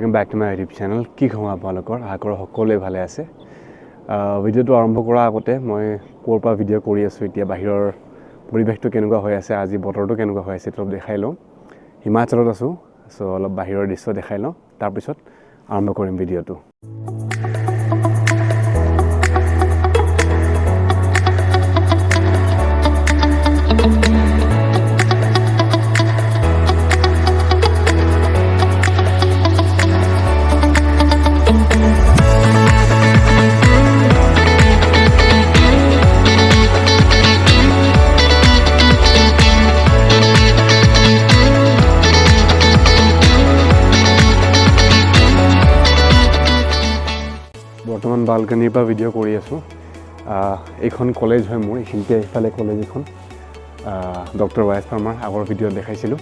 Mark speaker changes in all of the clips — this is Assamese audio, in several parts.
Speaker 1: Welcome back to my YouTube channel. কি খবৰ আপোনালোকৰ আশা সকলোৱে ভালে আছে ভিডিওটো আৰম্ভ কৰাৰ আগতে মই কোৰপা ভিডিও কৰি আছো এতিয়া বাহিৰৰ পৰিবেশটো কেনেকুৱা হৈ আছে আজি বতৰটো কেনেকুৱা হৈ আছে তো দেখাই লওঁ হিমাচলত আছো সো অলপ বাহিৰৰ দৃশ্য দেখাই লওঁ তাৰ পিছত আৰম্ভ কৰিম ভিডিওটো বৰ্তমান বালকনিৰ পৰা ভিডিও কৰি আছো এইখন কলেজ হয় মোৰ এইখিনতে ইফালে কলেজ এখন ডক্টৰ ওয়াইছ ফাৰ্মাৰ আগৰ ভিডিও দেখাইছিলো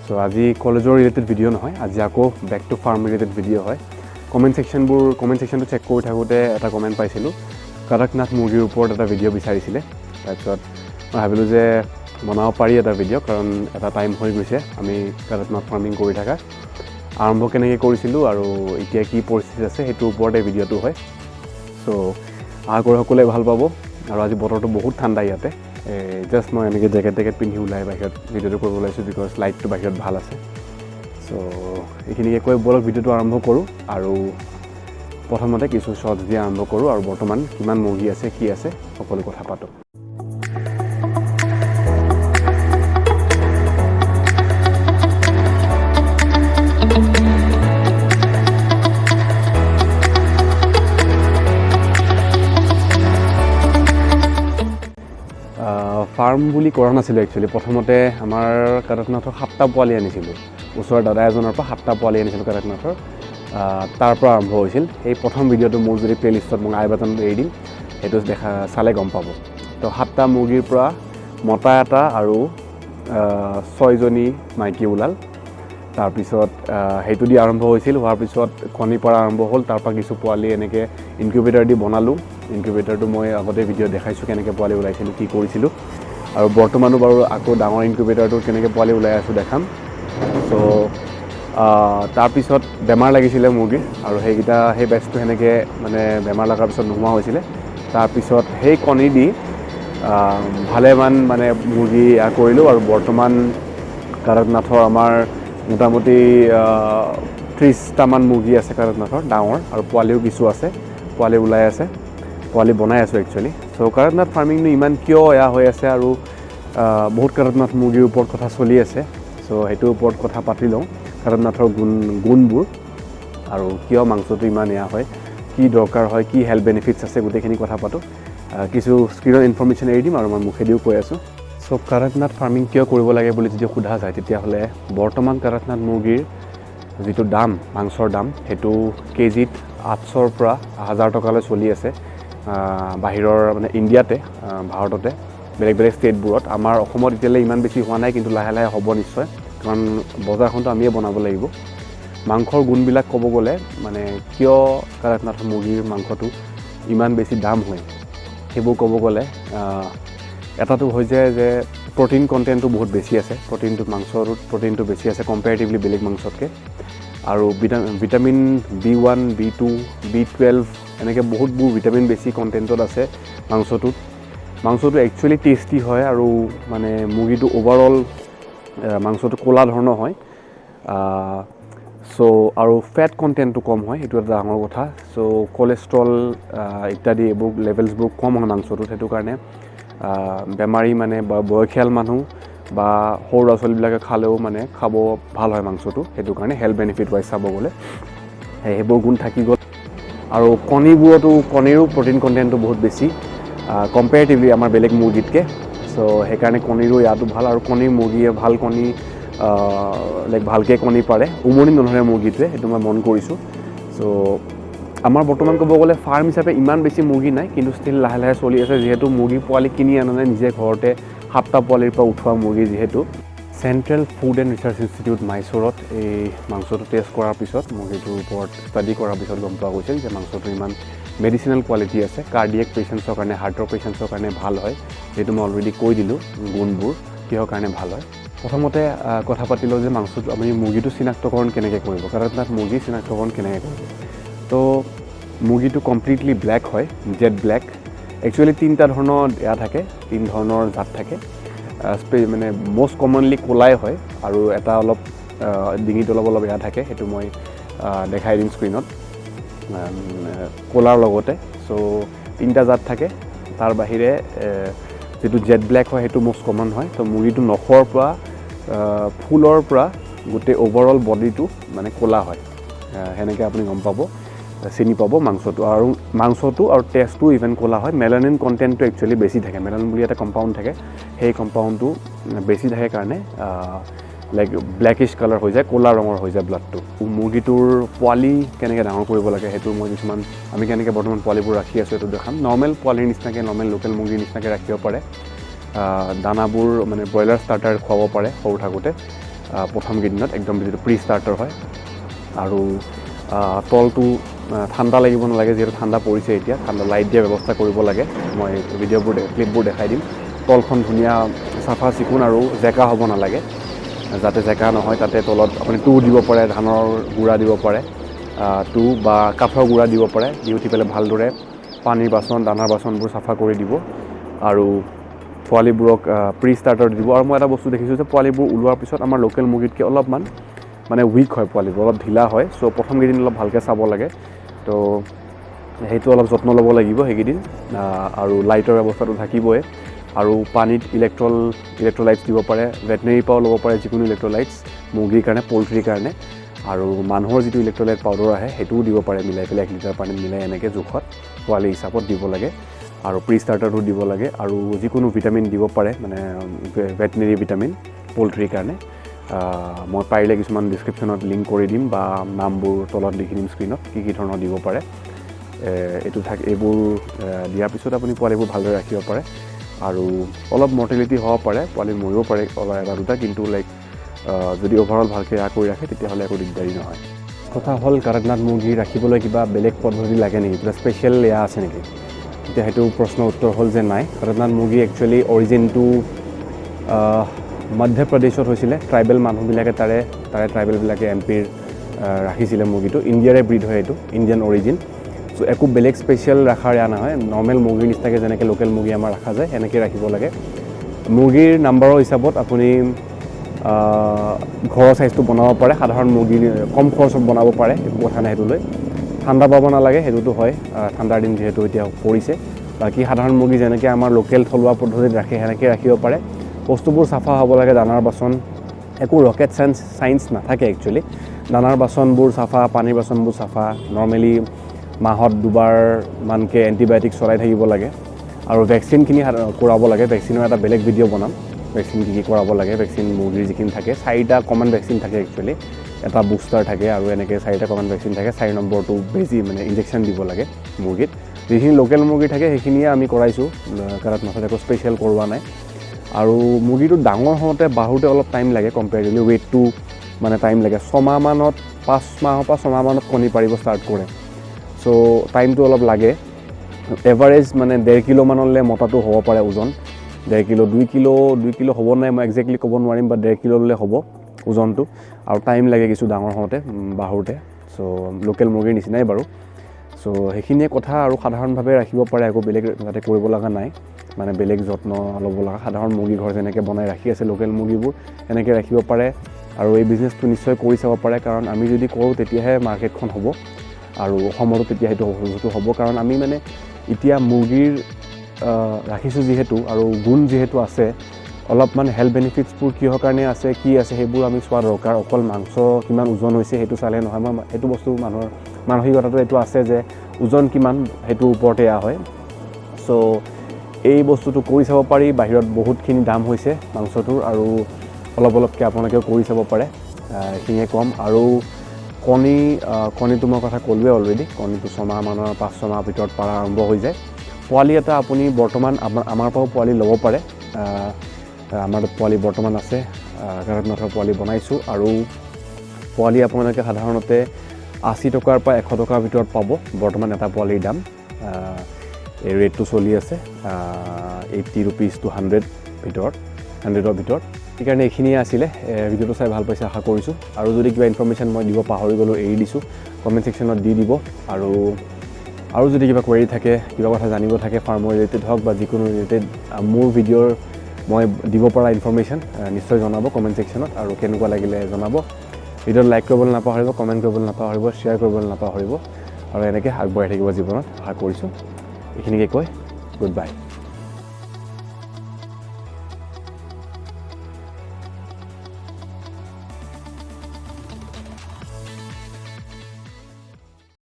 Speaker 1: সো আজি কলেজৰ ৰিলেটেড ভিডিও নহয় আজি আকৌ back to farm related video হয় কমেন্ট সেকশনটো চেক কৰি থাকোতে এটা কমেন্ট পাইছিলো কাডাকনাথ মুৰ্গীৰ ওপৰত এটা ভিডিও বিচাৰিছিলে তাৰপিছত মই ভাবিলো যে বনাব পাৰি এটা ভিডিও কাৰণ এটা টাইম হৈ গৈছে আমি কাডাকনাথ ফাৰ্মিং কৰি থাকা আৰম্ভ কেনেকৈ কৰিছিলো আৰু এতিয়া কি পৰিস্থিতি আছে হেতু ওপৰতে ভিডিওটো হয় সো আগৰ সকলে ভাল পাব আৰু আজি বতৰটো বহুত ঠাণ্ডা ইয়াতে জাস্ট মই এনেকৈ জেকেট পিন্ধি ওলাই বাহিৰত ভিডিওটো কৰিব ওলাইছো বিকজ লাইটটো বাহিৰত ভাল আছে সো এইখিনিকে কৈ বলক ভিডিওটো আৰম্ভ কৰোঁ আৰু প্ৰথমতে কিছু শৰ্টছ দি আৰম্ভ কৰোঁ আৰু বৰ্তমান কিমান মুৰ্গী আছে কি আছে সকলো কথা পাতো ফাৰ্ম বুলি কৰা নাছিল একচুয়ালি প্ৰথমতে আমাৰ কাডাকনাথৰ 7টা পোৱালি আনিছিল ওচৰৰ দাদা এজনৰ পৰা 7টা পোৱালি আনিছিল কাডাকনাথৰ তাৰ পৰা আৰম্ভ হৈছিল এই প্ৰথম ভিডিওটো মোৰ যদি প্লেলিষ্টত মই আই বাটনত এৰি দিম হেতু দেখা চালে গম পাব তো 7টা মুৰ্গীৰ পৰা মতা এটা আৰু 6 জনী মাইকী ওলাল তাৰ পিছত হেতু দি আৰম্ভ হৈছিল হোৱাৰ পিছত কণী পৰা আৰম্ভ হ'ল তাৰ পৰা কিছু পোৱালি এনেকৈ ইনকিউবেটৰ দি বনালো ইনকিউবেটৰটো মই আগতে ভিডিও দেখাইছো কেনেকৈ পোৱালি ওলাইছিল কি কৰিছিলো আৰু বৰ্তমানো বাৰু আকৌ ডাঙৰ ইনকিউবেটৰটো কেনেকৈ পোৱালি ওলাই আছো দেখাম সো তাৰ পিছত বেমাৰ লাগিছিলে মুৰ্গী আৰু সেই বেচটো হেনেকৈ মানে বেমাৰ লগাৰ পিছত নোহোৱা হৈছিলে তাৰ পিছত সেই কণী দি ভালেমান মানে মুৰ্গী কৰিলো আৰু বৰ্তমান কাডাকনাথৰ আমাৰ মোটামুটি 30টা মান মুৰ্গী আছে কাডাকনাথৰ ডাঙৰ আৰু পোৱালিও কিছু আছে পোৱালি ওলাই আছে পোৱালি বনাই আছো একচুয়ালি সো কাডাকনাথ ফাৰ্মিংনো ইমান কিয় এয়া হৈ আছে আৰু বহুত কাডাকনাথ মুৰ্গীৰ ওপৰত কথা চলি আছে সো হেতুৰ ওপৰত কথা পাতি লওঁ কাডাকনাথৰ গুণবোৰ আৰু কিয় মাংসটো ইমান এয়া হয় কি দৰকাৰ হয় কি হেলথ বেনিফিটস আছে গোটেইখিনি কথা পাতো কিছু স্ক্ৰীনৰ ইনফৰমেশ্যন এৰি দিম আৰু মই মুখেদিও কৈ আছো সো কাডাকনাথ ফাৰ্মিং কিয় কৰিব লাগে বুলি যদি সোধা যায় তেতিয়াহ'লে বৰ্তমান কাডাকনাথ মুৰ্গীৰ যিটো দাম মাংসৰ দাম হেতু কেজিত 800ৰ পৰা 1000 টকালৈ চলি আছে বাহিৰৰ মানে ইণ্ডিয়াতে ভাৰততে বেলেগ ষ্টেটবোৰত আমাৰ অসমত এতিয়ালৈ ইমান বেছি হোৱা নাই কিন্তু লাহে লাহে হ'ব নিশ্চয় কাৰণ বজাৰখনটো আমিয়ে বনাব লাগিব মাংসৰ গুণবিলাক ক'ব গ'লে মানে কিয় কাডাকনাথ মুৰ্গীৰ মাংসটো ইমান বেছি দাম হয় সেইবোৰ ক'ব গ'লে এটাটো হৈ যায় যে প্ৰটিন কণ্টেণ্টটো বহুত বেছি আছে মাংসটোত প্ৰটিনটো বেছি আছে কম্পেয়াৰিটিভলি বেলেগ মাংসতকৈ আৰু ভিটামিন B1 B2 B12 এনেকৈ বহুতবোৰ ভিটামিন বেছি কণ্টেণ্টত আছে মাংসটো একচুৱেলি টেষ্টি হয় আৰু মানে মুৰ্গীটো ওভাৰঅল মাংসটো ক'লা ধৰণৰ হয় সো আৰু ফেট কণ্টেণ্টটো কম হয় এইটো এটা ডাঙৰ কথা সো কোলেষ্ট্ৰল ইত্যাদি এইবোৰ লেভেলছবোৰ কম হয় মাংসটোত সেইটো কাৰণে বেমাৰী মানে বা বয়সীয়াল মানুহ বা সৰু ল'ৰা ছোৱালীবিলাকে খালেও মানে খাব ভাল হয় মাংসটো সেইটো কাৰণে হেলথ বেনিফিট ওয়াইজ চাব গ'লে সেইবোৰ গুণ থাকি গ'ল আৰু কণীৰো প্ৰটিন কণ্টেণ্টটো বহুত বেছি কম্পেয়াৰিটিভলি আমাৰ বেলেগ মুৰ্গীতকৈ সো সেইকাৰণে কণীৰো ইয়াতো ভাল আৰু মুৰ্গীয়ে ভাল কণী ভালকৈ কণী পাৰে উমনি নধৰে মুৰ্গীটোৱে সেইটো মই মন কৰিছোঁ সো আমাৰ বৰ্তমান ক'ব গ'লে ফাৰ্ম হিচাপে ইমান বেছি মুৰ্গী নাই কিন্তু ষ্টিল লাহে লাহে চলি আছে যিহেতু মুৰ্গী পোৱালি কিনি আনে নিজে ঘৰতে 7টা পোৱালিৰ পৰা উঠোৱা মুৰ্গী যিহেতু central food and research institute মাইচুৰত এই মাংসটো টেষ্ট কৰাৰ পিছত মুৰ্গীটোৰ ওপৰত ষ্টাডি কৰাৰ পিছত গম পোৱা গৈছিল যে মাংসটো ইমান মেডিচিনেল কোৱালিটি আছে কাৰ্ডিয়েক পেচেণ্টছৰ কাৰণে হাৰ্টৰ পেচেণ্টছৰ কাৰণে ভাল হয় যেটো মই অলৰেডি কৈ দিলোঁ গুণবোৰ কিহৰ কাৰণে ভাল হয় প্ৰথমতে কথা পাতিলোঁ যে মাংসটো আপুনি মুৰ্গীটো চিনাক্তকৰণ কেনেকৈ কৰিব কাডাকনাথ মুৰ্গী চিনাক্তকৰণ কেনেকৈ কৰিব তো মুৰ্গীটো কমপ্লিটলি ব্লেক হয় জেড ব্লেক একচুৱেলি 3টা ধৰণৰ থাকে 3 ধৰণৰ জাত থাকে মানে মষ্ট কমনলি ক'লাই হয় আৰু এটা অলপ ডিঙিত অলপ থাকে সেইটো মই দেখাই দিম স্ক্ৰীনত ক'লাৰ লগতে চ' 3টা জাত থাকে তাৰ বাহিৰে যেটো জেড ব্লেক হয় সেইটো মোষ্ট কমন হয় তো মুৰ্গীটো নখৰ পৰা ফুলৰ পৰা গোটেই ওভাৰঅল বডিটো মানে ক'লা হয় হেনেকৈ আপুনি গম পাব চিনি পাব মাংসটো আৰু টেষ্টটো ইভেন ক'লা হয় মেলানিন কণ্টেণ্টটো একচুৱেলি বেছি থাকে মেলানিন বুলি এটা কম্পাউণ্ড থাকে সেই কম্পাউণ্ডটো বেছি থাকে কাৰণে লাইক ব্লেকিছ কালাৰ হৈ যায় ক'লা ৰঙৰ হৈ যায় ব্লাডটো মুৰ্গীটোৰ পোৱালি কেনেকৈ ডাঙৰ কৰিব লাগে সেইটো মই কিছুমান আমি কেনেকৈ বৰ্তমান পোৱালিবোৰ ৰাখি আছোঁ সেইটো দেখাম নৰ্মেল পোৱালিৰ নিচিনাকৈ নৰ্মেল লোকেল মুৰ্গীৰ নিচিনাকৈ ৰাখিব পাৰে দানাবোৰ মানে ব্ৰইলাৰ ষ্টাৰ্টাৰ খুৱাব পাৰে সৰু থাকোঁতে প্ৰথম কেইদিনত একদম যিটো প্ৰি ষ্টাৰ্টাৰ হয় আৰু তলটো ঠাণ্ডা লাগিব নালাগে যিহেতু ঠাণ্ডা পৰিছে এতিয়া ঠাণ্ডা লাইট দিয়া ব্যৱস্থা কৰিব লাগে মই ভিডিঅ'বোৰ ক্লিপবোৰ দেখাই দিম তলখন ধুনীয়া চাফা চিকুণ আৰু জেকা হ'ব নালাগে যাতে জেকা নহয় তাতে তলত আপুনি তুঁহ দিব পাৰে ধানৰ গুড়া দিব পাৰে তুঁহ বা কাঠৰ গুড়া দিব পাৰে দি উঠি পেলাই ভালদৰে পানীৰ বাচন দানাৰ বাচনবোৰ চাফা কৰি দিব আৰু পোৱালিবোৰক প্ৰি ষ্টাৰ্টাৰ দিব আৰু মই এটা বস্তু দেখিছোঁ যে পোৱালিবোৰ ওলোৱাৰ পিছত আমাৰ লোকেল মুৰ্গীতকৈ অলপমান মানে উইক হয় পোৱালিবোৰ অলপ ঢিলা হয় চ' প্ৰথম কেইদিন অলপ ভালকৈ চাব লাগে তো সেইটো অলপ যত্ন ল'ব লাগিব সেইকেইদিন আৰু লাইটৰ ব্যৱস্থাটো থাকিবই আৰু পানীত ইলেক্ট্ৰলাইটছ দিব পাৰে ভেটেনেৰীৰ পৰাও ল'ব পাৰে যিকোনো ইলেক্ট্ৰলাইটছ মুৰ্গীৰ কাৰণে পল্ট্ৰিৰ কাৰণে আৰু মানুহৰ যিটো ইলেক্ট্ৰলাইট পাউডাৰ আহে সেইটোও দিব পাৰে মিলাই পেলাই 1 লিটাৰ পানীত মিলাই এনেকৈ জোখত পোৱালি হিচাপত দিব লাগে আৰু প্ৰি ষ্টাৰ্টাৰটো দিব লাগে আৰু যিকোনো ভিটামিন দিব পাৰে মানে ভেটেনেৰী ভিটামিন পল্ট্ৰিৰ কাৰণে মই পাৰিলে কিছুমান ডিছক্ৰিপশ্যনত লিংক কৰি দিম বা নামবোৰ তলত লিখি দিম স্ক্ৰীনত কি ধৰণৰ দিব পাৰে এইবোৰ দিয়াৰ পিছত আপুনি পোৱালিবোৰ ভালদৰে ৰাখিব পাৰে আৰু অলপ মৰ্টেলিটি হ'ব পাৰে পোৱালি মৰিব পাৰে এটা দুটা কিন্তু লাইক যদি অভাৰঅল ভালকৈ কৰি ৰাখে তেতিয়াহ'লে একো দিগদাৰী নহয় কথা হ'ল কাডাকনাথ মুৰ্গী ৰাখিবলৈ কিবা বেলেগ পদ্ধতি লাগে নেকি কিবা স্পেচিয়েল আছে নেকি এতিয়া সেইটো প্ৰশ্নৰ উত্তৰ হ'ল যে নাই কাডাকনাথ মুৰ্গী একচুৱেলি অৰিজিনটো মধ্য প্ৰদেশত হৈছিলে ট্ৰাইবেল মানুহবিলাকে তাৰে ট্ৰাইবেলবিলাকে এমপিৰ ৰাখিছিলে মুৰ্গীটো ইণ্ডিয়াৰে ব্ৰিড হয় এইটো ইণ্ডিয়ান অৰিজিন চ' একো বেলেগ স্পেচিয়েল ৰখাৰ নহয় নৰ্মেল মুৰ্গীৰ নিচিনাকৈ যেনেকৈ লোকেল মুৰ্গী আমাৰ ৰখা যায় সেনেকৈ ৰাখিব লাগে মুৰ্গীৰ নাম্বাৰৰ হিচাপত আপুনি ঘৰৰ চাইজটো বনাব পাৰে সাধাৰণ মুৰ্গী কম খৰচত বনাব পাৰে একো কথা নাই সেইটো লৈ ঠাণ্ডা পাব নালাগে সেইটোতো হয় ঠাণ্ডাৰ দিন যিহেতু এতিয়া পৰিছে বাকী সাধাৰণ মুৰ্গী যেনেকৈ আমাৰ লোকেল থলুৱা পদ্ধতিত ৰাখে সেনেকৈ ৰাখিব পাৰে বস্তুবোৰ চাফা হ'ব লাগে দানাৰ বাচন একো ৰকেট চাইন্স নাথাকে একচুৱেলি দানাৰ বাচনবোৰ চাফা পানীৰ বাচনবোৰ চাফা নৰ্মেলি মাহত 2বাৰ মানকৈ এণ্টিবায়'টিক চলাই থাকিব লাগে আৰু ভেকচিনখিনি কৰাব লাগে ভেকচিনৰ এটা বেলেগ ভিডিঅ' বনাম ভেকচিন কি কৰাব লাগে ভেকচিন মুৰ্গীৰ যিখিনি থাকে 4টা কমন ভেকচিন থাকে একচুৱেলি এটা বুষ্টাৰ থাকে আৰু এনেকৈ 4টা কমন ভেকচিন থাকে 4 নম্বৰটো বেজি মানে ইনজেকশ্যন দিব লাগে মুৰ্গীত যিখিনি লোকেল মুৰ্গী থাকে সেইখিনিয়ে আমি কৰাইছোঁ কাডাকনাথত একো স্পেচিয়েল কৰোৱা নাই আৰু মুৰ্গীটো ডাঙৰ হওঁতে বাঢ়োতে অলপ টাইম লাগে কম্পেয়াৰিভলি ৱেইটটো মানে টাইম লাগে 6 মাহমানত 5 মাহৰ পৰা 6 মাহমানত কণী পাৰিব ষ্টাৰ্ট কৰে চ' টাইমটো অলপ লাগে এভাৰেজ মানে 1.5 কিলো মানলৈ মতাটো হ'ব পাৰে ওজন 1.5 কিলো 2 কিলো হ'ব নাই মই একজেক্টলি ক'ব নোৱাৰিম বা 1.5 কিলোলৈ হ'ব ওজনটো আৰু টাইম লাগে কিছু ডাঙৰ হওঁতে বাঢ়োতে চ' লোকেল মুৰ্গীৰ নিচিনাই বাৰু চ' সেইখিনিয়ে কথা আৰু সাধাৰণভাৱে ৰাখিব পাৰে একো বেলেগ যাতে কৰিব লগা নাই মানে বেলেগ যত্ন ল'ব লগা সাধাৰণ মুৰ্গী ঘৰ যেনেকৈ বনাই ৰাখি আছে লোকেল মুৰ্গীবোৰ এনেকৈ ৰাখিব পাৰে আৰু এই বিজনেছটো নিশ্চয় কৰি চাব পাৰে কাৰণ আমি যদি কৰোঁ তেতিয়াহে মাৰ্কেটখন হ'ব আৰু অসমতো তেতিয়া সেইটো হ'ব কাৰণ আমি মানে এতিয়া মুৰ্গীৰ ৰাখিছোঁ যিহেতু আৰু গুণ যিহেতু আছে অলপমান হেল্থ বেনিফিটছবোৰ কিহৰ কাৰণে আছে কি আছে সেইবোৰ আমি চোৱা দৰকাৰ অকল মাংস কিমান ওজন হৈছে সেইটো চালে নহয় মই এইটো বস্তু মানুহৰ মানসিকতাটো এইটো আছে যে ওজন কিমান সেইটোৰ ওপৰতে হয় চ' এই বস্তুটো কৰি চাব পাৰি বাহিৰত বহুতখিনি দাম হৈছে মাংসটোৰ আৰু অলপকৈ আপোনালোকেও কৰি চাব পাৰে এইখিনিয়ে ক'ম আৰু কণীটো মই কথা ক'লোৱে অলৰেডি কণীটো 6 মাহমানৰ 5-6 মাহৰ ভিতৰত পাৰা আৰম্ভ হৈ যায় পোৱালি এটা আপুনি বৰ্তমান আমাৰ পৰাও পোৱালি ল'ব পাৰে আমাৰ পোৱালি বৰ্তমান আছে কাডাকনাথৰ পোৱালি বনাইছোঁ আৰু পোৱালি আপোনালোকে সাধাৰণতে 80 টকাৰ পৰা 100 টকাৰ ভিতৰত পাব বৰ্তমান এটা পোৱালিৰ দাম এই ৰেটটো চলি আছে 80 rupees to 100 ভিতৰত সেইকাৰণে এইখিনিয়ে আছিলে ভিডিঅ'টো চাই ভাল পাইছে আশা কৰিছোঁ আৰু যদি কিবা ইনফৰমেশ্যন মই দিব পাহৰি গ'লোঁ এৰি দিছোঁ কমেণ্ট ছেকশ্যনত দি দিব আৰু যদি কিবা কুৱেৰি থাকে কিবা কথা জানিব থাকে ফাৰ্মৰ ৰিলেটেড হওক বা যিকোনো ৰিলেটেড মোৰ ভিডিঅ'ৰ মই দিব পৰা ইনফৰমেশ্যন নিশ্চয় জনাব কমেণ্ট ছেকশ্যনত আৰু কেনেকুৱা লাগিলে জনাব ভিডিঅ'ত লাইক কৰিবলৈ নাপাহৰিব কমেণ্ট কৰিবলৈ নাপাহৰিব শ্বেয়াৰ কৰিবলৈ নাপাহৰিব আৰু এনেকৈ আগবঢ়াই থাকিব জীৱনত আশা কৰিছোঁ এইখিনিকে কৈ গুড বাই